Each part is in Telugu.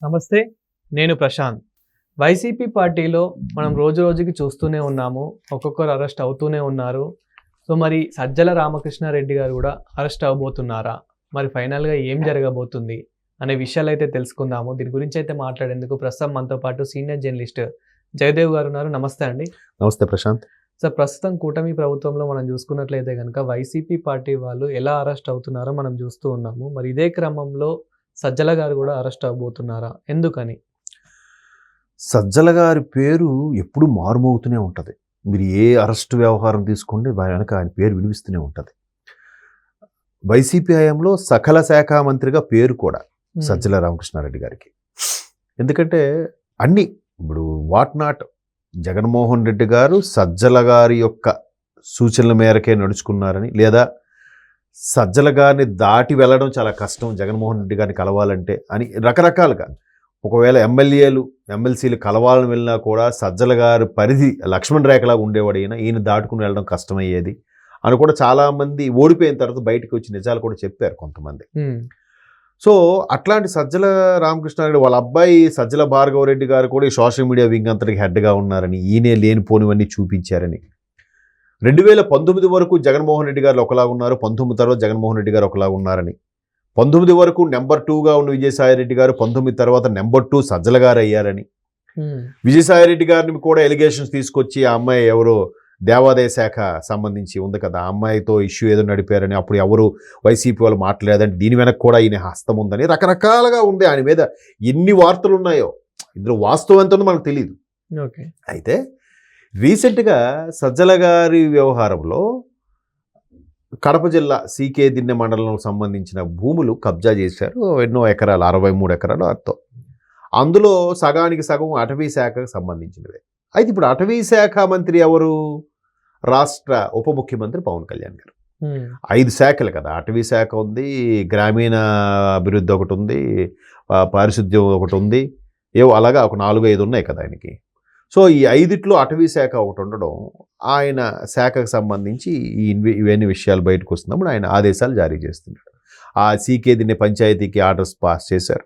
నమస్తే. నేను ప్రశాంత్. వైసీపీ పార్టీలో మనం రోజు రోజుకి చూస్తూనే ఉన్నాము. ఒక్కొక్కరు అరెస్ట్ అవుతూనే ఉన్నారు. సో, మరి సజ్జల రామకృష్ణారెడ్డి గారు కూడా అరెస్ట్ అవ్వబోతున్నారా? మరి ఫైనల్‌గా ఏం జరగబోతుంది? అనే విషయాలైతే తెలుసుకుందాము. దీని గురించి అయితే మాట్లాడేందుకు ప్రస్తుతం మనతో పాటు సీనియర్ జర్నలిస్ట్ జయదేవ్ గారు ఉన్నారు. నమస్తే అండి. నమస్తే ప్రశాంత్. సో, ప్రస్తుతం కూటమి ప్రభుత్వంలో మనం చూసుకున్నట్లయితే గనుక వైసీపీ పార్టీ వాళ్ళు ఎలా అరెస్ట్ అవుతున్నారో మనం చూస్తూ ఉన్నాము. మరి ఇదే క్రమంలో సజ్జల గారు కూడా అరెస్ట్ అవ్వబోతున్నారా? ఎందుకని? సజ్జల గారి పేరు ఎప్పుడూ మారుమోగుతూనే ఉంటుంది. మీరు ఏ అరెస్ట్ వ్యవహారం తీసుకోండి వెనక ఆయన పేరు వినిపిస్తూనే ఉంటుంది. వైసీపీ హయాంలో సకల శాఖ మంత్రిగా పేరు కూడా సజ్జల రామకృష్ణారెడ్డి గారికి. ఎందుకంటే అన్నీ ఇప్పుడు వాట్ నాట్ జగన్మోహన్ రెడ్డి గారు సజ్జల గారి యొక్క సూచనల మేరకే నడుచుకున్నారని, లేదా సజ్జల గారిని దాటి వెళ్ళడం చాలా కష్టం జగన్మోహన్ రెడ్డి గారిని కలవాలంటే అని రకరకాలుగా, ఒకవేళ ఎమ్మెల్సీలు కలవాలని వెళ్ళినా కూడా సజ్జల గారి పరిధి లక్ష్మణ్ రేఖలాగా ఉండేవాడు. ఈయన దాటుకుని వెళ్ళడం కష్టమయ్యేది అని కూడా చాలామంది ఓడిపోయిన తర్వాత బయటకు వచ్చి నిజాలు కూడా చెప్పారు కొంతమంది. సో అట్లాంటి సజ్జల రామకృష్ణారెడ్డి వాళ్ళ అబ్బాయి సజ్జల భార్గవరెడ్డి గారు కూడా ఈ సోషల్ మీడియా వింగ్ అంతటికి హెడ్గా ఉన్నారని, ఈయనే లేనిపోనివన్నీ చూపించారని. 2019 వరకు జగన్మోహన్ రెడ్డి గారు ఒకలాగా ఉన్నారు, 19 తర్వాత జగన్మోహన్ రెడ్డి గారు ఒకలాగా ఉన్నారని, 19 వరకు నెంబర్ 2గా ఉన్న విజయసాయిరెడ్డి గారు 19 తర్వాత నెంబర్ 2 సజ్జల గారు అయ్యారని, విజయసాయిరెడ్డి గారిని కూడా ఎలిగేషన్స్ తీసుకొచ్చి ఆ అమ్మాయి ఎవరో దేవాదాయ శాఖ సంబంధించి ఉంది కదా, ఆ అమ్మాయితో ఇష్యూ ఏదో నడిపారని, అప్పుడు ఎవరు వైసీపీ వాళ్ళు మాట్లాడేదని, దీని వెనక కూడా ఈయన హస్తం ఉందని రకరకాలుగా ఉంది. ఆయన మీద ఎన్ని వార్తలు ఉన్నాయో ఇందులో వాస్తవం ఎంత ఉందో మనకు తెలియదు. అయితే రీసెంట్గా సజ్జల గారి వ్యవహారంలో కడప జిల్లా సీకే దిన్నె మండలంకు సంబంధించిన భూములు కబ్జా చేశారు. ఎన్నో ఎకరాలు, 63 ఎకరాలు అర్థం. అందులో సగానికి సగం అటవీ శాఖకు సంబంధించినవే. అయితే ఇప్పుడు అటవీ శాఖ మంత్రి ఎవరు? రాష్ట్ర ఉప ముఖ్యమంత్రి పవన్ కళ్యాణ్ గారు. 5 శాఖలు కదా, అటవీ శాఖ ఉంది, గ్రామీణ అభివృద్ధి ఒకటి ఉంది, పారిశుద్ధ్యం ఒకటి ఉంది, ఏవో అలాగా ఒక 4-5 ఉన్నాయి కదా ఆయనకి. సో ఈ 5ట్లో అటవీ శాఖ ఒకటి ఉండడం, ఆయన శాఖకు సంబంధించి ఇవన్నీ విషయాలు బయటకు వస్తున్నప్పుడు ఆయన ఆదేశాలు జారీ చేస్తున్నాడు. ఆ సీకే దిన్నే పంచాయతీకి ఆర్డర్స్ పాస్ చేశారు.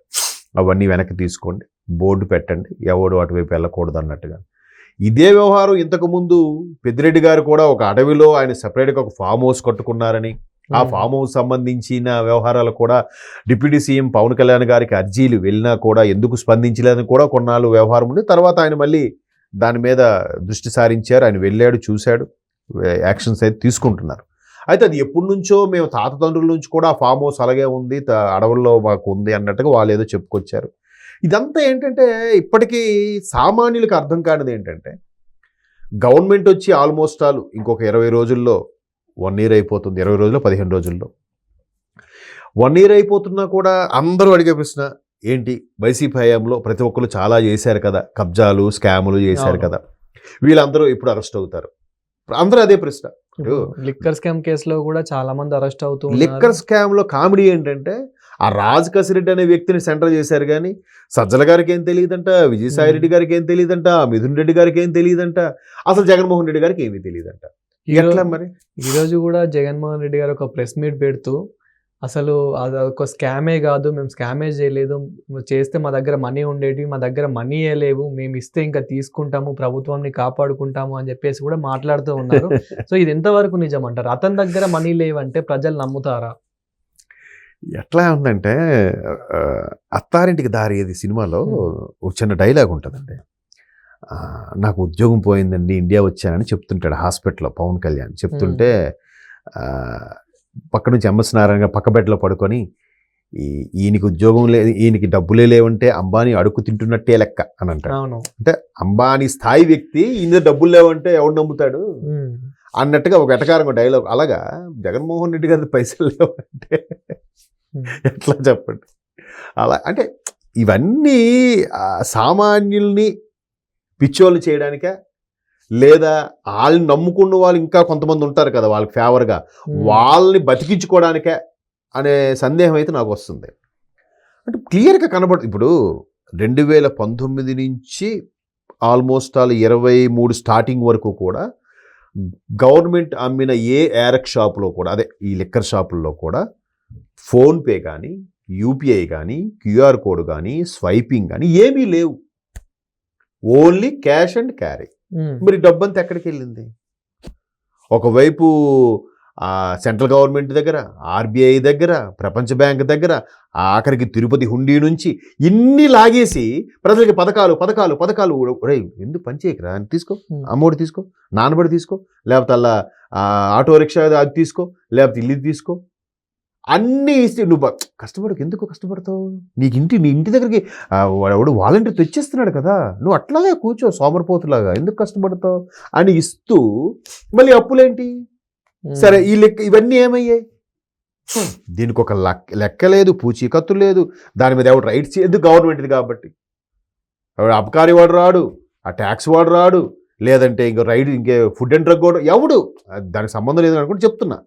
అవన్నీ వెనక్కి తీసుకోండి, బోర్డు పెట్టండి, ఎవడు అటువైపు వెళ్ళకూడదు అన్నట్టుగా. ఇదే వ్యవహారం ఇంతకుముందు పెద్దిరెడ్డి గారు కూడా ఒక అడవిలో ఆయన సపరేట్గా ఒక ఫామ్ హౌస్ కట్టుకున్నారని, ఆ ఫామ్ హౌస్ సంబంధించిన వ్యవహారాలు కూడా డిప్యూటీ సీఎం పవన్ కళ్యాణ్ గారికి అర్జీలు వెళ్ళినా కూడా ఎందుకు స్పందించలేదని కూడా కొన్నాళ్ళు వ్యవహారం ఉంది. తర్వాత ఆయన మళ్ళీ దాని మీద దృష్టి సారించారు. ఆయన వెళ్ళాడు, చూశాడు, యాక్షన్స్ అయితే తీసుకుంటున్నారు. అయితే అది ఎప్పటి నుంచో మేము తాతతండ్రుల నుంచి కూడా ఆ ఫామ్ హౌస్ అలాగే ఉంది, అడవుల్లో మాకు ఉంది అన్నట్టుగా వాళ్ళు ఏదో చెప్పుకొచ్చారు. ఇదంతా ఏంటంటే ఇప్పటికీ సామాన్యులకు అర్థం కానిది ఏంటంటే, గవర్నమెంట్ వచ్చి ఆల్మోస్ట్ ఆల్ ఇంకొక 20 రోజుల్లో 1 year అయిపోతుంది. 20 రోజుల్లో 15 రోజుల్లో 1 year అయిపోతున్నా కూడా అందరూ అడిగే ప్రశ్న ఏంటి, వైసీపీ హయాంలో ప్రతి ఒక్కరు చాలా చేశారు కదా, కబ్జాలు స్కాములు చేశారు కదా, వీళ్ళందరూ ఇప్పుడు అరెస్ట్ అవుతారు. అందరూ అదే ప్రశ్న. లిక్కర్ స్కామ్ కేసులో కూడా చాలా మంది అరెస్ట్ అవుతూ లిక్కర్ స్కామ్లో కామెడీ ఏంటంటే, ఆ రాజ్ కసిరెడ్డి అనే వ్యక్తిని సెంటర్ చేశారు కానీ సజ్జల గారికి ఏం తెలియదంట, విజయసాయిరెడ్డి గారికి ఏం తెలియదంట, మిథున్ రెడ్డి గారికి ఏం తెలియదంట, అసలు జగన్మోహన్ రెడ్డి గారికి ఏమీ తెలియదంట. ఎట్లా మరి? ఈరోజు కూడా జగన్మోహన్ రెడ్డి గారు ఒక ప్రెస్ మీట్ పెడుతూ అసలు అది ఒక స్కామే కాదు, మేము స్కామే చేయలేదు, చేస్తే మా దగ్గర మనీ ఉండేవి, మా దగ్గర మనీయే లేవు, మేము ఇస్తే ఇంకా తీసుకుంటాము, ప్రభుత్వాన్ని కాపాడుకుంటాము అని చెప్పేసి కూడా మాట్లాడుతూ ఉన్నారు. సో ఇది ఎంతవరకు నిజం అంటారు? అతని దగ్గర మనీ లేవంటే ప్రజలు నమ్ముతారా? ఎట్లా ఉందంటే, అత్తారింటికి దారి ఏది సినిమాలో ఒక చిన్న డైలాగ్ ఉంటుందండి. నాకు ఉద్యోగం పోయిందండి, ఇండియా వచ్చానని చెప్తుంటాడు హాస్పిటల్లో పవన్ కళ్యాణ్. చెప్తుంటే పక్క నుంచి ఎంఎస్ నారాయణ పక్క బెడ్లో పడుకొని, ఈయనకి ఉద్యోగం లేదు, ఈయనకి డబ్బులే లేవంటే అంబానీ అడుగు తింటున్నట్టే లెక్క అని అంటాడు. అంటే అంబానీ స్థాయి వ్యక్తి ఈయన డబ్బులు లేవంటే ఎవడు నమ్ముతాడు అన్నట్టుగా ఒక ఎటకారంగా డైలాగ్. అలాగా జగన్మోహన్ రెడ్డి గారి పైసలు లేవంటే ఎట్లా చెప్పండి? అలా అంటే ఇవన్నీ సామాన్యుల్ని పిచ్చోళ్ళు చేయడానికే, లేదా వాళ్ళని నమ్ముకున్న వాళ్ళు ఇంకా కొంతమంది ఉంటారు కదా వాళ్ళకి ఫేవర్గా, వాళ్ళని బతికించుకోవడానికే అనే సందేహం అయితే నాకు వస్తుంది. అంటే క్లియర్గా కనబడుతుంది. ఇప్పుడు 2019 నుంచి ఆల్మోస్ట్ ఆల్ 23 స్టార్టింగ్ వరకు కూడా గవర్నమెంట్ అమ్మిన ఏ ఏరక్ షాపులో కూడా, అదే ఈ లిక్కర్ షాపుల్లో కూడా ఫోన్పే కానీ యూపీఐ కానీ క్యూఆర్ కోడ్ కానీ స్వైపింగ్ కానీ ఏమీ లేవు. Only cash and carry. మరి డబ్బంతా ఎక్కడికి వెళ్ళింది? ఒకవైపు సెంట్రల్ గవర్నమెంట్ దగ్గర, ఆర్బీఐ దగ్గర, ప్రపంచ బ్యాంక్ దగ్గర, ఆఖరికి తిరుపతి హుండీ నుంచి ఇన్ని లాగేసి ప్రజలకి పథకాలు పథకాలు పథకాలు. ఎందుకు పనిచేయకరా అని తీసుకో, అమ్మఒడి తీసుకో, నాన్నబడి తీసుకో, లేకపోతే అలా ఆటో రిక్షా అది తీసుకో, లేకపోతే ఇల్లు తీసుకో, అన్నీ ఇస్తే నువ్వు కష్టపడకు. ఎందుకు కష్టపడతావు? నీ ఇంటి దగ్గరికి వాడు వాలంటీర్ తెచ్చేస్తున్నాడు కదా, నువ్వు అట్లాగే కూర్చో సోమరిపోతులాగా, ఎందుకు కష్టపడతావు అని ఇస్తూ మళ్ళీ అప్పులేంటి? సరే, ఈ లెక్క ఇవన్నీ ఏమయ్యాయి? దీనికి ఒక లెక్క లేదు, పూచీకత్తు లేదు, దాని మీద ఎవడు రైట్స్ ఎందుకు? గవర్నమెంట్ది కాబట్టి. ఎవడు అబకారి వాడు రాడు, ఆ ట్యాక్స్ వాడు రాడు, లేదంటే ఇంకే ఫుడ్ అండ్ డ్రగ్ వాడు ఎవడు, దానికి సంబంధం లేదు అనుకుంటే చెప్తున్నా.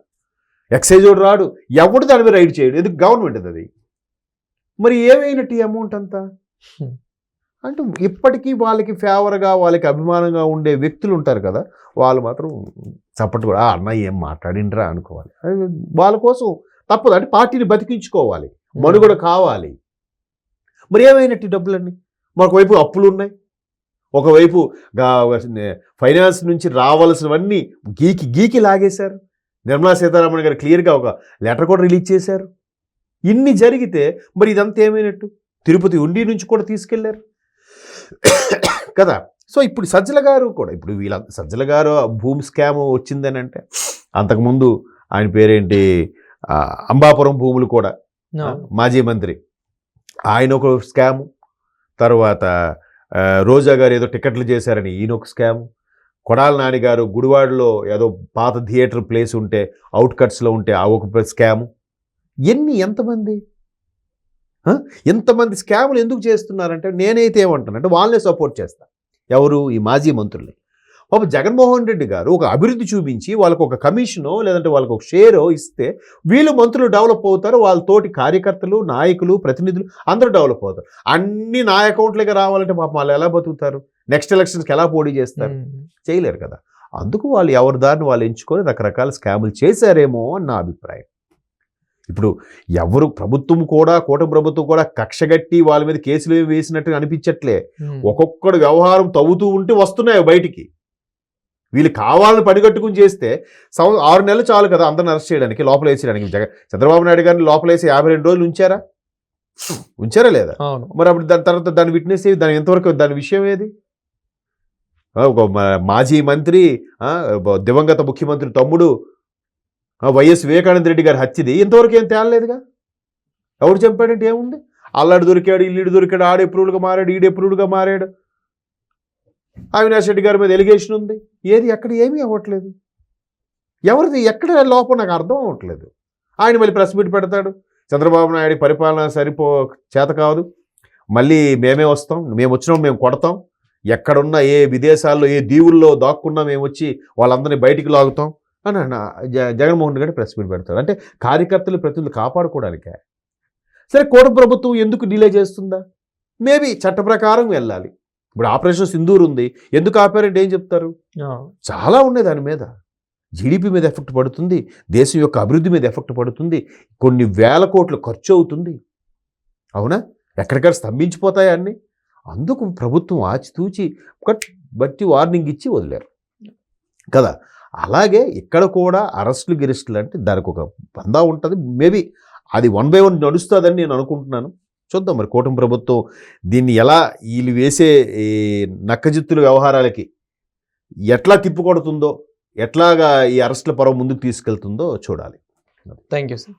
ఎక్సైజ్ వాడు రాడు, ఎవడు దాని మీద రైడ్ చేయడు, ఎందుకు? గవర్నమెంట్ అది. మరి ఏమైనట్టు ఈ అమౌంట్ అంతా? అంటే ఇప్పటికీ వాళ్ళకి ఫేవర్గా, వాళ్ళకి అభిమానంగా ఉండే వ్యక్తులు ఉంటారు కదా, వాళ్ళు మాత్రం చప్పట్లు కూడా అన్న ఏం మాట్లాడిండ్రా అనుకోవాలి. వాళ్ళ కోసం తప్పదు, అంటే పార్టీని బతికించుకోవాలి, మనుగడ కావాలి. మరి ఏమైనట్టు డబ్బులన్నీ? ఒకవైపు అప్పులు ఉన్నాయి, ఒకవైపు ఫైనాన్స్ నుంచి రావాల్సినవన్నీ గీకి లాగేశారు. నిర్మలా సీతారామన్ గారు క్లియర్గా ఒక లెటర్ కూడా రిలీజ్ చేశారు. ఇన్ని జరిగితే మరి ఇదంతా ఏమైనట్టు? తిరుపతి ఉండి నుంచి కూడా తీసుకెళ్లారు కదా. సో ఇప్పుడు సజ్జల గారు కూడా, ఇప్పుడు సజ్జల గారు భూమి స్కామ్ వచ్చిందని అంటే, అంతకుముందు ఆయన పేరేంటి, అంబాపురం భూములు కూడా మాజీ మంత్రి, ఆయన ఒక స్కాము. తర్వాత రోజా గారు ఏదో టికెట్లు చేశారని ఈయన ఒక స్కాము. కొడాల నాని గారు గుడివాడలో ఏదో పాత థియేటర్ ప్లేస్ ఉంటే అవుట్కట్స్లో ఉంటే ఆ ఒక స్కాము. ఎంతమంది స్కాములు ఎందుకు చేస్తున్నారంటే, నేనైతే ఏమంటానంటే వాళ్ళనే సపోర్ట్ చేస్తాను. ఎవరు? ఈ మాజీ మంత్రుల్ని. పాప జగన్మోహన్ రెడ్డి గారు ఒక అభివృద్ధి చూపించి వాళ్ళకు ఒక కమిషనో లేదంటే వాళ్ళకు ఒక షేరో ఇస్తే వీళ్ళు మంత్రులు డెవలప్ అవుతారు, వాళ్ళ తోటి కార్యకర్తలు, నాయకులు, ప్రతినిధులు అందరూ డెవలప్ అవుతారు. అన్ని నా అకౌంట్లోకి రావాలంటే పాపం వాళ్ళు ఎలా బతుకుతారు? నెక్స్ట్ ఎలక్షన్స్కి ఎలా పోటీ చేస్తారు? చేయలేరు కదా. అందుకు వాళ్ళు ఎవరి దారిని వాళ్ళు ఎంచుకొని రకరకాల స్కాములు చేశారేమో అని నా అభిప్రాయం. ఇప్పుడు ఎవరు ప్రభుత్వం కూడా, కూటమి ప్రభుత్వం కూడా కక్షగట్టి వాళ్ళ మీద కేసులు వేసినట్టుగా అనిపించట్లే. ఒక్కొక్కడు వ్యవహారం తవ్వుతూ ఉంటే వస్తున్నాయి బయటికి. వీళ్ళు కావాలని పనిగట్టుకుని చేస్తే 6 నెలలు చాలు కదా అందరిని అరెస్ట్ చేయడానికి, లోపల వేసేయడానికి. చంద్రబాబు నాయుడు గారిని లోపల వేసి 52 రోజులు ఉంచారా లేదా? మరి అప్పుడు దాని తర్వాత దాని విట్నెస్ ఏది? దాని ఎంతవరకు దాని విషయం ఏది? ఒక మాజీ మంత్రి, దివంగత ముఖ్యమంత్రి తమ్ముడు వైఎస్ వివేకానంద రెడ్డి గారి హత్యది ఇంతవరకు ఏం తేలలేదుగా. ఎవడు చంపాడంటే ఏముంది? అల్లాడు దొరికాడు, ఇల్లుడు దొరికాడు, ఆడు ఎప్రూవ్డ్గా మారాడు, ఈడు ఎప్రూవ్డ్గా మారాడు. అవినాష్ రెడ్డి గారి మీద ఎలిగేషన్ ఉంది, ఏది ఎక్కడ ఏమీ అవ్వట్లేదు. ఎవరిది ఎక్కడ లోపం నాకు అర్థం అవ్వట్లేదు. ఆయన మళ్ళీ ప్రెస్ మీట్ పెడతాడు, చంద్రబాబు నాయుడు పరిపాలన చేత కాదు, మళ్ళీ మేమే వస్తాం, మేము వచ్చినాం మేము కొడతాం, ఎక్కడున్నా ఏ విదేశాల్లో ఏ దీవుల్లో దాక్కున్నా మేము వచ్చి వాళ్ళందరినీ బయటికి లాగుతాం అని జగన్మోహన్ రెడ్డి గారు ప్రెస్ మీట్ పెడతాడు. అంటే కార్యకర్తలు ప్రతినిధులు కాపాడుకోవడానికే. సరే, కూటమి ప్రభుత్వం ఎందుకు డిలే చేస్తుందా? మేబీ చట్ట ప్రకారం వెళ్ళాలి. ఇప్పుడు ఆపరేషన్ సింధూర్ ఉంది, ఎందుకు ఆపారంటే ఏం చెప్తారు? చాలా ఉన్నాయి దాని మీద. జీడిపి మీద ఎఫెక్ట్ పడుతుంది, దేశం యొక్క అభివృద్ధి మీద ఎఫెక్ట్ పడుతుంది, కొన్ని వేల కోట్లు ఖర్చు అవుతుంది. అవునా? ఎక్కడికక్కడ స్తంభించిపోతాయి అన్నీ. అందుకు ప్రభుత్వం ఆచితూచి బట్టి వార్నింగ్ ఇచ్చి వదిలేరు కదా. అలాగే ఇక్కడ కూడా అరెస్టులు గిరెస్టులు అంటే దానికి ఒక బందా ఉంటుంది. మేబీ అది 1 by 1 నడుస్తుందని నేను అనుకుంటున్నాను. చూద్దాం మరి కూటమి ప్రభుత్వం దీన్ని ఎలా, వీళ్ళు వేసే నక్కజిత్తుల వ్యవహారాలకి ఎట్లా తిప్పుకొడుతుందో, ఎట్లాగా ఈ అరెస్టుల పర్వం ముందుకు తీసుకెళ్తుందో చూడాలి. Thank you sir.